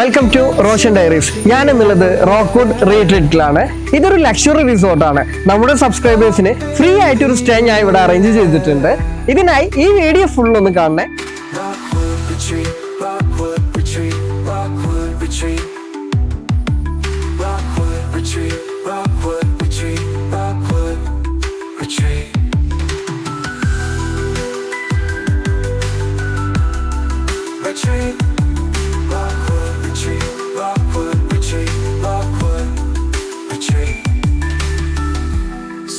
Welcome to Roshan diaries. ഞാൻ എന്നുള്ളത് റോക്ക്വുഡ് റീട്രീറ്റിലാണ്. ഇതൊരു ലക്ഷറി റിസോർട്ടാണ്. നമ്മുടെ സബ്സ്ക്രൈബേഴ്സിന് ഫ്രീ ആയിട്ട് ഒരു സ്റ്റേ ഞാൻ ഇവിടെ അറേഞ്ച് ചെയ്തിട്ടുണ്ട്. ഇതിനായി ഈ വീഡിയോ ഫുൾ ഒന്ന് കാണണേ.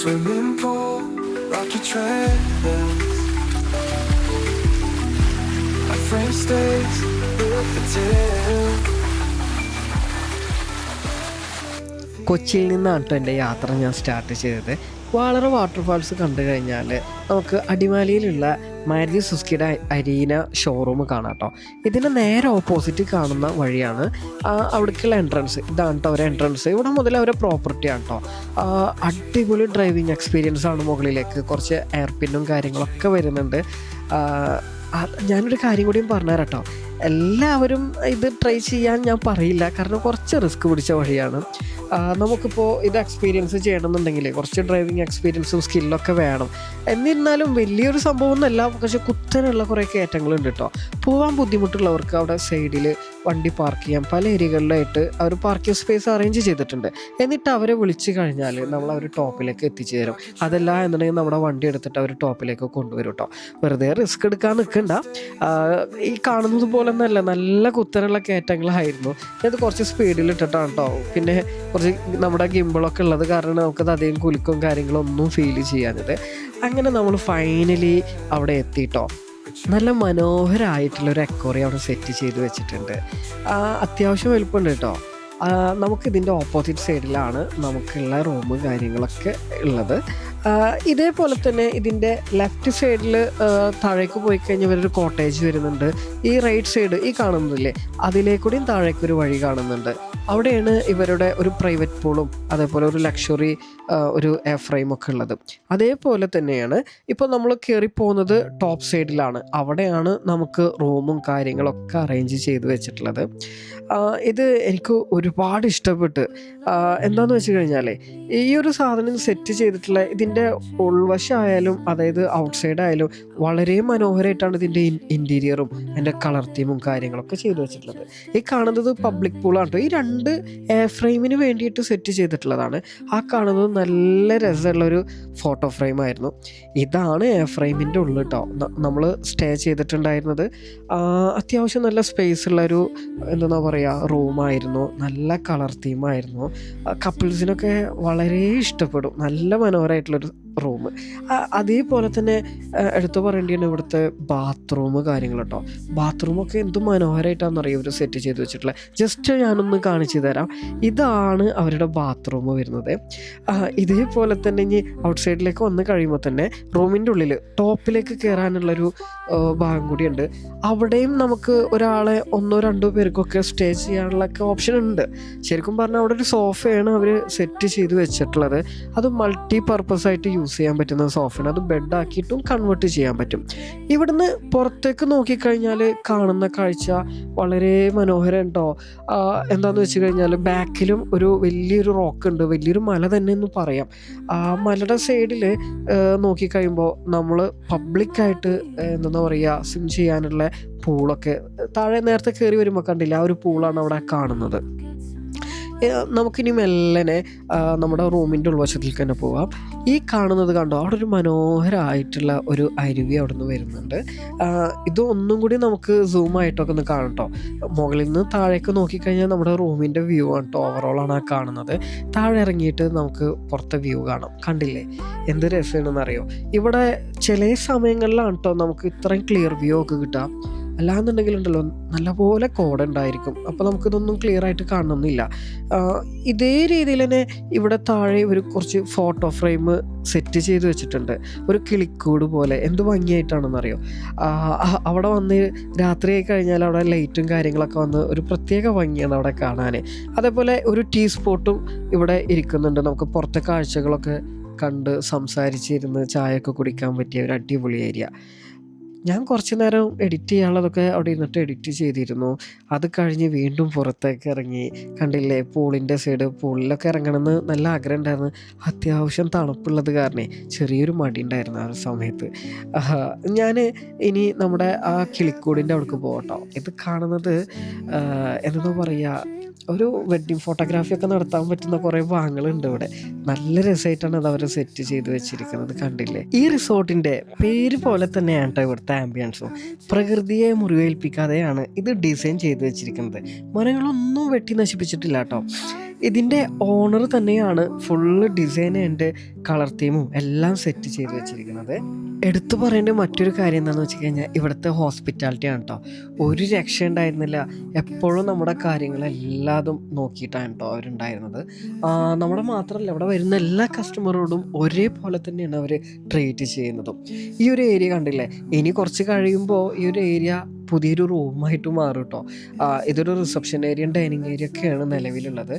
Swimming pool, rocky trails. My frame stays with the tail. കൊച്ചിയിൽ നിന്നാണ് കേട്ടോ എൻ്റെ യാത്ര ഞാൻ സ്റ്റാർട്ട് ചെയ്തത്. വളരെ വാട്ടർഫാൾസ് കണ്ടു കഴിഞ്ഞാൽ നമുക്ക് അടിമാലിയിലുള്ള മാരുതി സുസുക്കിയുടെ അരീന ഷോറൂം കാണാം കേട്ടോ. ഇതിന് നേരെ ഓപ്പോസിറ്റ് കാണുന്ന വഴിയാണ് അവിടേക്കുള്ള എൻട്രൻസ്. ഇതാണ് കേട്ടോ ഒരു എൻട്രൻസ്. ഇവിടെ മുതൽ അവരെ പ്രോപ്പർട്ടിയാണ് കേട്ടോ. അടിപൊളി ഡ്രൈവിംഗ് എക്സ്പീരിയൻസ് ആണ്. മുകളിലേക്ക് കുറച്ച് എയർ പിന്നും കാര്യങ്ങളൊക്കെ വരുന്നുണ്ട്. ഞാനൊരു കാര്യം കൂടിയും പറഞ്ഞുതരാം കേട്ടോ. എല്ലാവരും ഇത് ട്രൈ ചെയ്യാൻ ഞാൻ പറയില്ല, കാരണം കുറച്ച് റിസ്ക് പിടിച്ച വഴിയാണ്. നമുക്കിപ്പോൾ ഇത് എക്സ്പീരിയൻസ് ചെയ്യണമെന്നുണ്ടെങ്കിൽ കുറച്ച് ഡ്രൈവിംഗ് എക്സ്പീരിയൻസും സ്കില്ലൊക്കെ വേണം. എന്നിരുന്നാലും വലിയൊരു സംഭവമൊന്നുമല്ല, പക്ഷെ കുത്തനുള്ള കുറേ കയറ്റങ്ങളുണ്ട് കേട്ടോ. പോകാൻ ബുദ്ധിമുട്ടുള്ളവർക്ക് അവിടെ സൈഡിൽ വണ്ടി പാർക്ക് ചെയ്യാൻ പല ഏരിയകളിലായിട്ട് അവർ പാർക്കിംഗ് സ്പേസ് അറേഞ്ച് ചെയ്തിട്ടുണ്ട്. എന്നിട്ട് അവരെ വിളിച്ച് കഴിഞ്ഞാൽ നമ്മൾ അവർ ടോപ്പിലേക്ക് എത്തിച്ചു തരും. അതല്ല എന്നുണ്ടെങ്കിൽ നമ്മുടെ വണ്ടി എടുത്തിട്ട് അവർ ടോപ്പിലേക്ക് കൊണ്ടുവരും കേട്ടോ. വെറുതെ റിസ്ക് എടുക്കാൻ നിൽക്കണ്ട. ഈ കാണുന്നത് പോലെ ഒന്നല്ല, നല്ല കുത്തനുള്ള കയറ്റങ്ങളായിരുന്നു. ഇത് കുറച്ച് സ്പീഡിൽ ഇട്ടിട്ടാണ് കേട്ടോ. പിന്നെ കുറച്ച് നമ്മുടെ ഗിംബിളൊക്കെ ഉള്ളത് കാരണം നമുക്കത് അധികം കുലുക്കും കാര്യങ്ങളൊന്നും ഫീൽ ചെയ്യാഞ്ഞത്. അങ്ങനെ നമ്മൾ ഫൈനലി അവിടെ എത്തിയിട്ടോ. നല്ല മനോഹരമായിട്ടുള്ളൊരു അക്വേറിയം അവിടെ സെറ്റ് ചെയ്ത് വെച്ചിട്ടുണ്ട്. അത്യാവശ്യം വലുപ്പമുണ്ട് കേട്ടോ. നമുക്കിതിൻ്റെ ഓപ്പോസിറ്റ് സൈഡിലാണ് നമുക്കുള്ള റൂം കാര്യങ്ങളൊക്കെ ഉള്ളത്. ഇതേപോലെ തന്നെ ഇതിൻ്റെ ലെഫ്റ്റ് സൈഡിൽ താഴേക്ക് പോയി കഴിഞ്ഞാൽ ഇവരൊരു കോട്ടേജ് വരുന്നുണ്ട്. ഈ റൈറ്റ് സൈഡ് ഈ കാണുന്നില്ലേ, അതിലേക്കൂടിയും താഴേക്കൊരു വഴി കാണുന്നുണ്ട്. അവിടെയാണ് ഇവരുടെ ഒരു പ്രൈവറ്റ് പൂളും അതേപോലെ ഒരു ലക്ഷറി ഒരു എയർ ഫ്രെയിമൊക്കെ ഉള്ളത്. അതേപോലെ തന്നെയാണ് ഇപ്പോൾ നമ്മൾ കയറി പോകുന്നത് ടോപ്പ് സൈഡിലാണ്. അവിടെയാണ് നമുക്ക് റൂമും കാര്യങ്ങളൊക്കെ അറേഞ്ച് ചെയ്ത് വെച്ചിട്ടുള്ളത്. ഇത് എനിക്ക് ഒരുപാട് ഇഷ്ടപ്പെട്ട്. എന്താണെന്ന് വെച്ച് കഴിഞ്ഞാൽ ഈ ഒരു സാധനം സെറ്റ് ചെയ്തിട്ടുള്ള ഇതിൻ്റെ ഉൾവശമായാലും അതായത് ഔട്ട് സൈഡ് ആയാലും വളരെ മനോഹരമായിട്ടാണ് ഇതിൻ്റെ ഇൻറ്റീരിയറും അതിൻ്റെ കളർ തീമും കാര്യങ്ങളൊക്കെ ചെയ്തു വെച്ചിട്ടുള്ളത്. ഈ കാണുന്നത് പബ്ലിക് പൂളാണ് കേട്ടോ. ഈ രണ്ട് എയർ ഫ്രെയിമിന് വേണ്ടിയിട്ട് സെറ്റ് ചെയ്തിട്ടുള്ളതാണ്. ആ കാണുന്നത് നല്ല രസമുള്ളൊരു ഫോട്ടോ ഫ്രെയിമായിരുന്നു. ഇതാണ് എയർ ഫ്രെയിമിൻ്റെ ഉള്ളിൽ കേട്ടോ നമ്മൾ സ്റ്റേ ചെയ്തിട്ടുണ്ടായിരുന്നത്. അത്യാവശ്യം നല്ല സ്പേസ് ഉള്ളൊരു എന്താ പറയുക റൂമായിരുന്നു. നല്ല കളർ തീമായിരുന്നു. കപ്പിൾസിനൊക്കെ വളരെ ഇഷ്ടപ്പെടും. നല്ല മനോഹരമായിട്ടുള്ളൊരു റൂം. അതേപോലെ തന്നെ എടുത്തു പറയേണ്ടിയാണ് ഇവിടുത്തെ ബാത്റൂം കാര്യങ്ങൾ കേട്ടോ. ബാത്റൂമൊക്കെ എന്ത് മനോഹരമായിട്ടാണെന്നറിയാം ഇവർ സെറ്റ് ചെയ്ത് വെച്ചിട്ടുള്ളത്. ജസ്റ്റ് ഞാനൊന്ന് കാണിച്ചു തരാം. ഇതാണ് അവരുടെ ബാത്റൂം വരുന്നത്. ഇതേപോലെ തന്നെ ഇനി ഔട്ട് സൈഡിലേക്ക് വന്ന് കഴിയുമ്പോൾ തന്നെ റൂമിൻ്റെ ഉള്ളിൽ ടോപ്പിലേക്ക് കയറാനുള്ളൊരു ഭാഗം കൂടിയുണ്ട്. അവിടെയും നമുക്ക് ഒരാളെ ഒന്നോ രണ്ടോ പേർക്കൊക്കെ സ്റ്റേ ചെയ്യാനുള്ളൊക്കെ ഓപ്ഷൻ ഉണ്ട്. ശരിക്കും പറഞ്ഞാൽ അവിടെ ഒരു സോഫയാണ് അവർ സെറ്റ് ചെയ്ത് വെച്ചിട്ടുള്ളത്. അത് മൾട്ടി പർപ്പസ് ആയിട്ട് യൂസ് ചെയ്യാൻ പറ്റുന്ന സോഫയാണ്. അത് ബെഡാക്കിയിട്ടും കൺവേർട്ട് ചെയ്യാൻ പറ്റും. ഇവിടുന്ന് പുറത്തേക്ക് നോക്കിക്കഴിഞ്ഞാൽ കാണുന്ന കാഴ്ച വളരെ മനോഹരം കേട്ടോ. എന്താണെന്ന് വെച്ച് കഴിഞ്ഞാൽ ബാക്കിലും ഒരു വലിയൊരു റോക്ക് ഉണ്ട്, വലിയൊരു മല തന്നെ എന്ന് പറയാം. ആ മലയുടെ സൈഡിൽ നോക്കിക്കഴിയുമ്പോൾ നമ്മൾ പബ്ലിക്കായിട്ട് എന്താ പറയുക സ്വിം ചെയ്യാനുള്ള പൂളൊക്കെ താഴെ നേരത്തെ കയറി വരുമ്പോൾ കണ്ടില്ല, ആ ഒരു പൂളാണ് അവിടെ കാണുന്നത്. നമുക്കിനി മെല്ലനെ നമ്മുടെ റൂമിൻ്റെ ഉൾവശത്തേക്ക് തന്നെ പോവാം. ഈ കാണുന്നത് കണ്ടോ, അവിടെ ഒരു മനോഹരമായിട്ടുള്ള ഒരു അരുവി അവിടെ നിന്ന് വരുന്നുണ്ട്. ഇത് ഒന്നും കൂടി നമുക്ക് സൂമായിട്ടൊക്കെ ഒന്ന് കാണട്ടോ. മുകളിൽ നിന്ന് താഴേക്ക് നോക്കിക്കഴിഞ്ഞാൽ നമ്മുടെ റൂമിൻ്റെ വ്യൂ ആണ് കേട്ടോ. ഓവറോളാണ് ആ കാണുന്നത്. താഴെ ഇറങ്ങിയിട്ട് നമുക്ക് പുറത്തെ വ്യൂ കാണാം. കണ്ടില്ലേ എന്ത് രസമാണെന്നറിയോ. ഇവിടെ ചില സമയങ്ങളിലാണ് കേട്ടോ നമുക്ക് ഇത്രയും ക്ലിയർ വ്യൂ ഒക്കെ കിട്ടുക. അല്ലാന്നുണ്ടെങ്കിലുണ്ടല്ലോ നല്ലപോലെ കോടുണ്ടായിരിക്കും. അപ്പോൾ നമുക്കിതൊന്നും ക്ലിയർ ആയിട്ട് കാണണമെന്നില്ല. ഇതേ രീതിയിൽ തന്നെ ഇവിടെ താഴെ ഒരു കുറച്ച് ഫോട്ടോ ഫ്രെയിം സെറ്റ് ചെയ്ത് വെച്ചിട്ടുണ്ട്. ഒരു കിളിക്കൂട് പോലെ എന്ത് ഭംഗിയായിട്ടാണെന്നറിയോ. അവിടെ വന്ന് രാത്രിയായി കഴിഞ്ഞാൽ അവിടെ ലൈറ്റും കാര്യങ്ങളൊക്കെ വന്ന് ഒരു പ്രത്യേക ഭംഗിയാണ് അവിടെ കാണാൻ. അതേപോലെ ഒരു ടീ സ്പോട്ടും ഇവിടെ ഇരിക്കുന്നുണ്ട്. നമുക്ക് പുറത്തെ കാഴ്ചകളൊക്കെ കണ്ട് സംസാരിച്ചിരുന്ന് ചായയൊക്കെ കുടിക്കാൻ പറ്റിയ ഒരു അടിപൊളി ഏരിയ. ഞാൻ കുറച്ച് നേരം എഡിറ്റ് ചെയ്യാനുള്ളതൊക്കെ അവിടെ ഇരുന്നിട്ട് എഡിറ്റ് ചെയ്തിരുന്നു. അത് കഴിഞ്ഞ് വീണ്ടും പുറത്തേക്ക് ഇറങ്ങി. കണ്ടില്ലേ പൂളിൻ്റെ സൈഡ്, പൂളിലൊക്കെ ഇറങ്ങണമെന്ന് നല്ല ആഗ്രഹം ഉണ്ടായിരുന്നു. അത്യാവശ്യം തണുപ്പുള്ളത് കാരണേ ചെറിയൊരു മടി ഉണ്ടായിരുന്നു ആ ഒരു സമയത്ത്. ഞാൻ ഇനി നമ്മുടെ ആ കിളിക്കൂടിൻ്റെ അവിടേക്ക് പോകട്ടോ. ഇത് കാണുന്നത് എന്താ പറയുക, ഒരു വെഡ്ഡിങ് ഫോട്ടോഗ്രാഫിയൊക്കെ നടത്താൻ പറ്റുന്ന കുറേ ഭാഗങ്ങളുണ്ട് ഇവിടെ. നല്ല രസമായിട്ടാണ് അത് അവർ സെറ്റ് ചെയ്ത് വെച്ചിരിക്കുന്നത്. കണ്ടില്ലേ, ഈ റിസോർട്ടിൻ്റെ പേര് പോലെ തന്നെയാണ് കേട്ടോ ഇവിടുത്തെ ആംബിയൻസും. പ്രകൃതിയെ മുറിവേൽപ്പിക്കാതെയാണ് ഇത് ഡിസൈൻ ചെയ്ത് വെച്ചിരിക്കുന്നത്. മരങ്ങളൊന്നും വെട്ടി നശിപ്പിച്ചിട്ടില്ല കേട്ടോ. ഇതിൻ്റെ ഓണർ തന്നെയാണ് ഫുള്ള് ഡിസൈൻ ആൻഡ് കളർ തീമും എല്ലാം സെറ്റ് ചെയ്ത് വെച്ചിരിക്കുന്നത്. എടുത്തു പറയേണ്ട മറ്റൊരു കാര്യം എന്താണെന്ന് വെച്ച് കഴിഞ്ഞാൽ ഇവിടുത്തെ ഹോസ്പിറ്റാലിറ്റി ആണ് കേട്ടോ. ഒരു രക്ഷ ഉണ്ടായിരുന്നില്ല. എപ്പോഴും നമ്മുടെ കാര്യങ്ങളെല്ലാതും നോക്കിയിട്ടാണ് കേട്ടോ അവരുണ്ടായിരുന്നത്. നമ്മുടെ മാത്രമല്ല, ഇവിടെ വരുന്ന എല്ലാ കസ്റ്റമറോടും ഒരേപോലെ തന്നെയാണ് അവർ ട്രീറ്റ് ചെയ്യുന്നതും. ഈ ഒരു ഏരിയ കണ്ടില്ലേ, ഇനി കുറച്ച് കഴിയുമ്പോൾ ഈ ഒരു ഏരിയ പുതിയൊരു റൂമായിട്ട് മാറും കേട്ടോ. ഇതൊരു റിസപ്ഷൻ ഏരിയയും ഡൈനിങ് ഏരിയ ഒക്കെയാണ് നിലവിലുള്ളത്.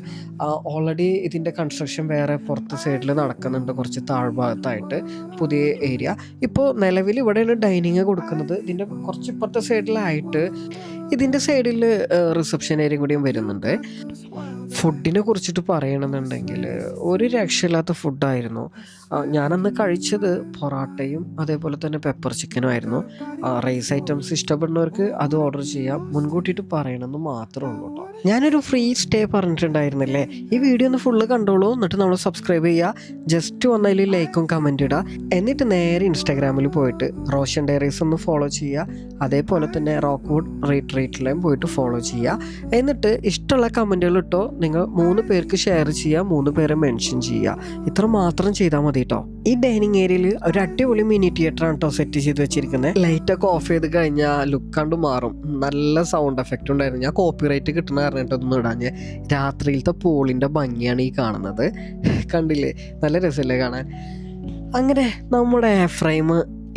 ഓൾറെഡി ഇതിൻ്റെ കൺസ്ട്രക്ഷൻ വേറെ പുറത്ത് സൈഡിൽ നടക്കുന്നുണ്ട്, കുറച്ച് താഴ്ഭാഗത്തായിട്ട് പുതിയ ഏരിയ. ഇപ്പോൾ നിലവിൽ ഇവിടെയാണ് ഡൈനിങ് കൊടുക്കുന്നത്. ഇതിൻ്റെ കുറച്ച് ഇപ്പുറത്തെ സൈഡിലായിട്ട് ഇതിൻ്റെ സൈഡിൽ റിസപ്ഷൻ ഏരിയയും കൂടിയും വരുന്നുണ്ട്. ഫുഡിനെ കുറിച്ചിട്ട് പറയണമെന്നുണ്ടെങ്കിൽ ഒരു രക്ഷയില്ലാത്ത ഫുഡായിരുന്നു. ഞാനന്ന് കഴിച്ചത് പൊറാട്ടയും അതേപോലെ തന്നെ പെപ്പർ ചിക്കനും ആയിരുന്നു. റൈസ് ഐറ്റംസ് ഇഷ്ടപ്പെടുന്നവർക്ക് അത് ഓർഡർ ചെയ്യാം, മുൻകൂട്ടിയിട്ട് പറയണമെന്ന് മാത്രമേ ഉള്ളൂ കേട്ടോ. ഞാനൊരു ഫ്രീ സ്റ്റേ പറഞ്ഞിട്ടുണ്ടായിരുന്നില്ലേ, ഈ വീഡിയോ ഒന്ന് ഫുള്ള് കണ്ടോളൂ. എന്നിട്ട് നമ്മൾ സബ്സ്ക്രൈബ് ചെയ്യുക, ജസ്റ്റ് വന്നതിൽ ലൈക്കും കമൻറ്റ് ഇടുക. എന്നിട്ട് നേരെ ഇൻസ്റ്റാഗ്രാമിൽ പോയിട്ട് റോഷൻ ഡയറീസ് ഒന്ന് ഫോളോ ചെയ്യുക. അതേപോലെ തന്നെ റോക്ക്വുഡ് റീട്രീറ്റിലേയും പോയിട്ട് ഫോളോ ചെയ്യുക. എന്നിട്ട് ഇഷ്ടമുള്ള കമൻറ്റുകൾ ഇട്ടോ. നിങ്ങൾ 3 പേർക്ക് ഷെയർ ചെയ്യുക, 3 പേരെ മെൻഷൻ ചെയ്യുക. ഇത്ര മാത്രം ചെയ്താൽ മതി കേട്ടോ. ഈ ഡൈനിങ് ഏരിയയിൽ ഒരു അടിപൊളി മിനി തിയേറ്റർ ആണ് കേട്ടോ സെറ്റ് ചെയ്ത് വെച്ചിരിക്കുന്നത്. ലൈറ്റൊക്കെ ഓഫ് ചെയ്ത് കഴിഞ്ഞാൽ ലുക്കാണ്ട് മാറും. നല്ല സൗണ്ട് എഫക്റ്റ് ഉണ്ടായിരുന്നു. ഞാൻ കോപ്പിറൈറ്റ് കിട്ടണ കാരണം കേട്ടോ ഒന്നും ഇടാഞ്ഞ്. രാത്രിയിലത്തെ പൂളിൻ്റെ ഭംഗിയാണ് ഈ കാണുന്നത്. കണ്ടില്ലേ, നല്ല രസമല്ലേ കാണാൻ. അങ്ങനെ നമ്മുടെ ഫ്രെയിം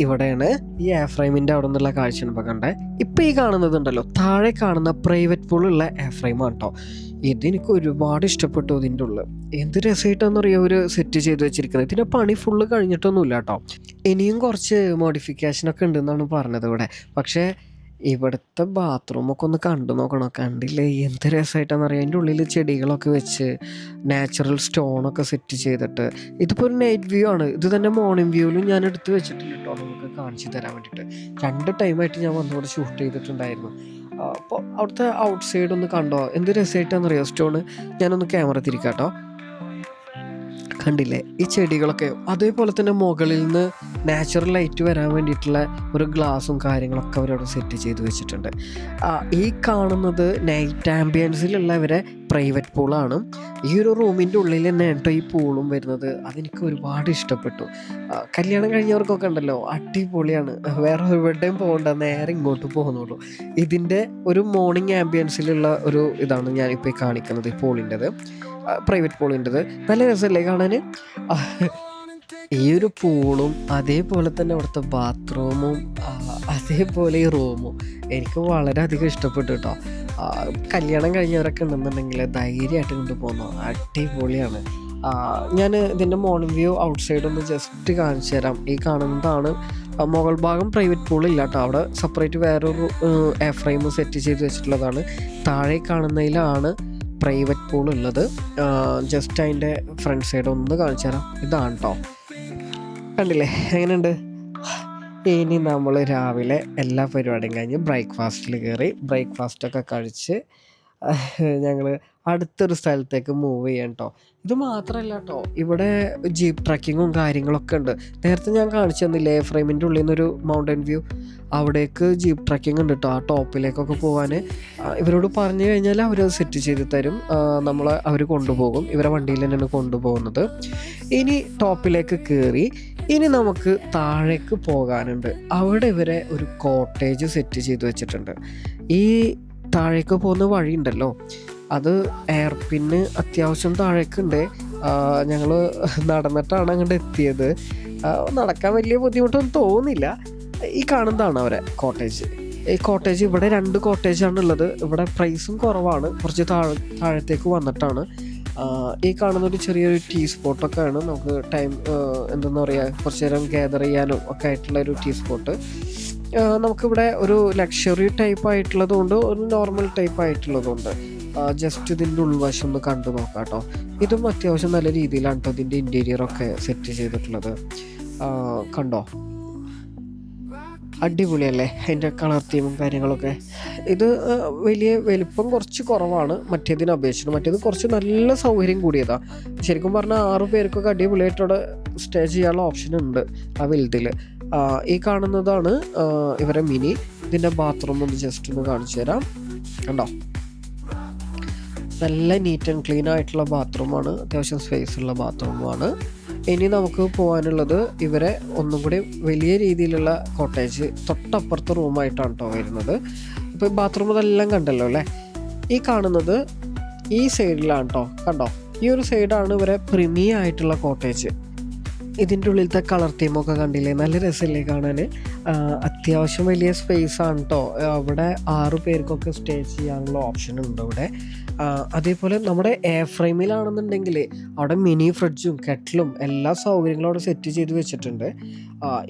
ഇവിടെയാണ്. ഈ എയർ ഫ്രെയിമിൻ്റെ അവിടെ നിന്നുള്ള കാഴ്ചയാണ് ഇപ്പോൾ കണ്ടേ. ഇപ്പോൾ ഈ കാണുന്നതുണ്ടല്ലോ, താഴെ കാണുന്ന പ്രൈവറ്റ് പൂളുള്ള എയർ ഫ്രെയിമാണ് കേട്ടോ. ഇതെനിക്ക് ഒരുപാട് ഇഷ്ടപ്പെട്ടു. ഇതിൻ്റെ ഉള്ളിൽ എന്ത് രസമായിട്ടാണെന്ന് അറിയാം ഒരു സെറ്റ് ചെയ്ത് വെച്ചിരിക്കുന്നത്. ഇതിൻ്റെ പണി ഫുള്ള് കഴിഞ്ഞിട്ടൊന്നുമില്ല കേട്ടോ. ഇനിയും കുറച്ച് മോഡിഫിക്കേഷനൊക്കെ ഉണ്ടെന്നാണ് പറഞ്ഞത് ഇവിടെ. പക്ഷേ ഇവിടുത്തെ ബാത്റൂമൊക്കെ ഒന്ന് കണ്ടു നോക്കണം. കണ്ടില്ലേ എന്ത് രസമായിട്ടാണെന്ന് അറിയാം. അതിൻ്റെ ഉള്ളിൽ ചെടികളൊക്കെ വെച്ച് നാച്ചുറൽ സ്റ്റോണൊക്കെ സെറ്റ് ചെയ്തിട്ട്. ഇതിപ്പോൾ ഒരു നൈറ്റ് വ്യൂ ആണ്. ഇത് തന്നെ മോർണിംഗ് വ്യൂവിലും ഞാൻ എടുത്ത് വെച്ചിട്ടില്ല കേട്ടോ, നിങ്ങൾക്ക് കാണിച്ചു തരാൻ വേണ്ടിയിട്ട്. 2 ടൈമായിട്ട് ഞാൻ വന്നുകൂടെ ഷൂട്ട് ചെയ്തിട്ടുണ്ടായിരുന്നു. അപ്പോൾ അവിടുത്തെ ഔട്ട് സൈഡ് ഒന്ന് കണ്ടോ, എന്ത് രസമായിട്ടാണെന്നറിയോ സ്റ്റോണ്. ഞാനൊന്ന് ക്യാമറ തിരിക്കാം കേട്ടോ. കണ്ടില്ലേ ഈ ചെടികളൊക്കെ. അതേപോലെ തന്നെ മുകളിൽ നിന്ന് നാച്ചുറൽ ലൈറ്റ് വരാൻ വേണ്ടിയിട്ടുള്ള ഒരു ഗ്ലാസും കാര്യങ്ങളൊക്കെ അവരവിടെ സെറ്റ് ചെയ്ത് വെച്ചിട്ടുണ്ട്. ഈ കാണുന്നത് നൈറ്റ് ആംബിയൻസിലുള്ളവരെ പ്രൈവറ്റ് പൂളാണ്. ഈ ഒരു റൂമിൻ്റെ ഉള്ളിൽ തന്നെ കേട്ടോ ഈ പൂളും വരുന്നത്. അതെനിക്ക് ഒരുപാട് ഇഷ്ടപ്പെട്ടു. കല്യാണം കഴിഞ്ഞവർക്കൊക്കെ ഉണ്ടല്ലോ, അടിപൊളിയാണ്. വേറെ എവിടെയും പോകണ്ട, നേരെ ഇങ്ങോട്ട് പോകുന്നുള്ളൂ. ഇതിൻ്റെ ഒരു മോർണിംഗ് ആംബിയൻസിലുള്ള ഒരു ഇതാണ് ഞാനിപ്പോൾ കാണിക്കുന്നത്. ഈ പൂളിൻ്റെത്, പ്രൈവറ്റ് പൂളിൻ്റെത്. നല്ല രസമല്ലേ കാണാൻ. ഈ ഒരു പൂളും അതേപോലെ തന്നെ അവിടുത്തെ ബാത്റൂമും അതേപോലെ ഈ റൂമും എനിക്ക് വളരെയധികം ഇഷ്ടപ്പെട്ടു കേട്ടോ. കല്യാണം കഴിഞ്ഞവരൊക്കെ ഉണ്ടെന്നുണ്ടെങ്കിൽ ധൈര്യമായിട്ട് കൊണ്ടുപോകുന്നു. അടിപൊളിയാണ്. ഞാൻ ഇതിൻ്റെ മോർണിംഗ് വ്യൂ ഔട്ട് സൈഡ് ഒന്ന് ജസ്റ്റ് കാണിച്ചു തരാം. ഈ കാണുന്നതാണ് മുകൾ ഭാഗം. പ്രൈവറ്റ് പൂളില്ല കേട്ടോ, അവിടെ സെപ്പറേറ്റ് വേറൊരു എയർ ഫ്രെയിം സെറ്റ് ചെയ്ത് വെച്ചിട്ടുള്ളതാണ്. താഴെ കാണുന്നതിലാണ് പ്രൈവറ്റ് പൂൾ ഉള്ളത്. ജസ്റ്റ് അതിൻ്റെ ഫ്രണ്ട് സൈഡ് ഒന്ന് കാണിച്ചു തരാം. ഇതാണ് കേട്ടോ, കണ്ടില്ലേ എങ്ങനെയുണ്ട്. ഇനി നമ്മൾ രാവിലെ എല്ലാ പരിപാടിയും കഴിഞ്ഞ് ബ്രേക്ക്ഫാസ്റ്റിൽ കയറി. ബ്രേക്ക്ഫാസ്റ്റൊക്കെ കഴിച്ച് ഞങ്ങൾ അടുത്തൊരു സ്ഥലത്തേക്ക് മൂവ് ചെയ്യാം കേട്ടോ. ഇത് മാത്രമല്ല കേട്ടോ, ഇവിടെ ജീപ്പ് ട്രക്കിങ്ങും കാര്യങ്ങളൊക്കെ ഉണ്ട്. നേരത്തെ ഞാൻ കാണിച്ചു തന്നില്ലേ ഫ്രെയിമിൻ്റെ ഉള്ളിൽ നിന്നൊരു മൗണ്ടൻ വ്യൂ, അവിടേക്ക് ജീപ്പ് ട്രക്കിംഗ് ഉണ്ട് കേട്ടോ. ആ ടോപ്പിലേക്കൊക്കെ പോകാൻ ഇവരോട് പറഞ്ഞു കഴിഞ്ഞാൽ അവരത് സെറ്റ് ചെയ്ത് തരും. അവർ കൊണ്ടുപോകും. ഇവരെ വണ്ടിയിൽ തന്നെയാണ് കൊണ്ടുപോകുന്നത്. ഇനി ടോപ്പിലേക്ക് കയറി ഇനി നമുക്ക് താഴേക്ക് പോകാനുണ്ട്. അവിടെ ഇവരെ ഒരു കോട്ടേജ് സെറ്റ് ചെയ്ത് വെച്ചിട്ടുണ്ട്. ഈ താഴേക്ക് പോകുന്ന വഴി ഉണ്ടല്ലോ, അത് എയർ പിന്ന് അത്യാവശ്യം താഴേക്കുണ്ട്. ഞങ്ങൾ നടന്നിട്ടാണ് അങ്ങോട്ട് എത്തിയത്. നടക്കാൻ വലിയ ബുദ്ധിമുട്ടൊന്നും തോന്നില്ല. ഈ കാണുന്നതാണ് അവരെ കോട്ടേജ്. ഈ കോട്ടേജ് ഇവിടെ 2 കോട്ടേജാണ് ഉള്ളത്. ഇവിടെ പ്രൈസും കുറവാണ്. കുറച്ച് താഴത്തേക്ക് വന്നിട്ടാണ്. ഈ കാണുന്നൊരു ചെറിയൊരു ടീ സ്പോട്ടൊക്കെയാണ്. നമുക്ക് ടൈം എന്തെന്ന് പറയുക, കുറച്ച് നേരം ഗ്യാദർ ചെയ്യാനും ഒക്കെ ആയിട്ടുള്ള ഒരു ടീ സ്പോട്ട്. നമുക്കിവിടെ ഒരു ലക്ഷറി ടൈപ്പ് ആയിട്ടുള്ളതുകൊണ്ട് ഒരു നോർമൽ ടൈപ്പ് ആയിട്ടുള്ളതുണ്ട്. ജസ്റ്റ് ഇതിൻ്റെ ഉൾവശം ഒന്ന് കണ്ടു നോക്കാം കേട്ടോ. ഇതും അത്യാവശ്യം നല്ല രീതിയിലാണ് കേട്ടോ ഇതിൻ്റെ ഇൻറ്റീരിയറൊക്കെ സെറ്റ് ചെയ്തിട്ടുള്ളത്. കണ്ടോ, അടിപൊളിയല്ലേ അതിൻ്റെ കളർ തീമും കാര്യങ്ങളൊക്കെ. ഇത് വലിയ വലിപ്പം കുറച്ച് കുറവാണ് മറ്റേതിനെ അപേക്ഷിച്ചിട്ട്. മറ്റേത് കുറച്ച് നല്ല സൗകര്യം കൂടിയതാണ്. ശരിക്കും പറഞ്ഞാൽ 6 പേർക്കൊക്കെ അടിപൊളിയായിട്ടവിടെ സ്റ്റേ ചെയ്യാനുള്ള ഓപ്ഷൻ ഉണ്ട് ആ വലുതിൽ. ഈ കാണുന്നതാണ് ഇവരെ മിനി. ഇതിൻ്റെ ബാത്റൂം ഒന്ന് ജസ്റ്റ് ഒന്ന് കാണിച്ചു തരാം. കണ്ടോ, നല്ല നീറ്റ് ആൻഡ് ക്ലീൻ ആയിട്ടുള്ള ബാത്റൂമാണ്, അത്യാവശ്യം സ്പേസ് ഉള്ള ബാത്റൂമാണ്. ഇനി നമുക്ക് പോകാനുള്ളത് ഇവരെ ഒന്നും കൂടി വലിയ രീതിയിലുള്ള കോട്ടേജ് തൊട്ടപ്പുറത്തെ റൂമായിട്ടാണ് കേട്ടോ വരുന്നത്. ഇപ്പോൾ ബാത്റൂം ഇതെല്ലാം കണ്ടല്ലോ അല്ലേ. ഈ കാണുന്നത് ഈ സൈഡിലാണ് കേട്ടോ. കണ്ടോ, ഈ ഒരു സൈഡാണ് ഇവരെ പ്രീമിയം ആയിട്ടുള്ള കോട്ടേജ്. ഇതിൻ്റെ ഉള്ളിലത്തെ കളർ തീമൊക്കെ കണ്ടില്ലേ, നല്ല രസമല്ലേ കാണാൻ. അത്യാവശ്യം വലിയ സ്പേസാണ് കേട്ടോ. അവിടെ 6 പേർക്കൊക്കെ സ്റ്റേ ചെയ്യാനുള്ള ഓപ്ഷൻ ഉണ്ട് ഇവിടെ. അതേപോലെ നമ്മുടെ എയർ ഫ്രെയിമിലാണെന്നുണ്ടെങ്കിൽ അവിടെ മിനി ഫ്രിഡ്ജും കെറ്റിലും എല്ലാ സൗകര്യങ്ങളും അവിടെ സെറ്റ് ചെയ്ത് വെച്ചിട്ടുണ്ട്.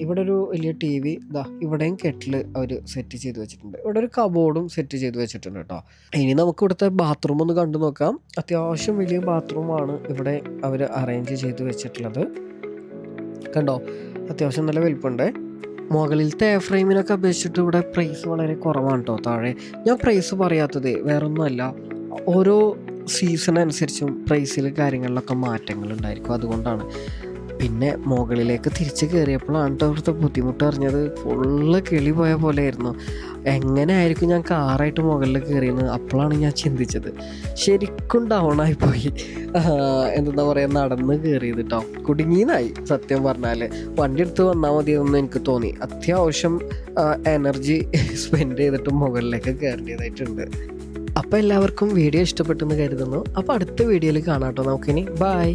ഇവിടെ ഒരു വലിയ TV, ഇതാ ഇവിടെയും കെറ്റിൽ അവർ സെറ്റ് ചെയ്ത് വെച്ചിട്ടുണ്ട്. ഇവിടെ ഒരു കബോർഡും സെറ്റ് ചെയ്ത് വെച്ചിട്ടുണ്ട് കേട്ടോ. ഇനി നമുക്ക് ഇവിടുത്തെ ബാത്റൂം ഒന്ന് കണ്ടു നോക്കാം. അത്യാവശ്യം വലിയ ബാത്റൂമാണ് ഇവിടെ അവർ അറേഞ്ച് ചെയ്ത് വെച്ചിട്ടുള്ളത്. കണ്ടോ, അത്യാവശ്യം നല്ല വലിപ്പമുണ്ട്. മുകളിലത്തെ എയർ ഫ്രെയിമിനൊക്കെ അപേക്ഷിച്ചിട്ട് ഇവിടെ പ്രൈസ് വളരെ കുറവാണ് കേട്ടോ. താഴെ ഞാൻ പ്രൈസ് പറയാത്തത് വേറൊന്നുമല്ല, ഓരോ സീസൺ അനുസരിച്ചും പ്രൈസിൽ കാര്യങ്ങളിലൊക്കെ മാറ്റങ്ങൾ ഉണ്ടായിരിക്കും, അതുകൊണ്ടാണ്. പിന്നെ മുകളിലേക്ക് തിരിച്ച് കയറിയപ്പോഴാണ് കേട്ടോ അവിടുത്തെ ബുദ്ധിമുട്ട് അറിഞ്ഞത്. ഫുള്ള് കിളി പോയ പോലെ ആയിരുന്നു. എങ്ങനെ ആയിരിക്കും ഞാൻ കാറായിട്ട് മുകളിൽ കയറിയെന്ന് അപ്പോഴാണ് ഞാൻ ചിന്തിച്ചത്. ശരിക്കും ഡൗണായിപ്പോയി. എന്താ പറയുക, നടന്ന് കയറിയത് കേട്ടോ. കുടുങ്ങിയെന്നായി സത്യം പറഞ്ഞാൽ. വണ്ടി എടുത്ത് വന്നാൽ മതിയെന്ന് എനിക്ക് തോന്നി. അത്യാവശ്യം എനർജി സ്പെൻഡ് ചെയ്തിട്ട് മുകളിലേക്ക് കയറേണ്ടതായിട്ടുണ്ട്. അപ്പോൾ എല്ലാവർക്കും വീഡിയോ ഇഷ്ടപ്പെട്ടെന്ന് കരുതുന്നു. അപ്പോൾ അടുത്ത വീഡിയോയിൽ കാണാം കേട്ടോ. നമുക്കിനി ബൈ.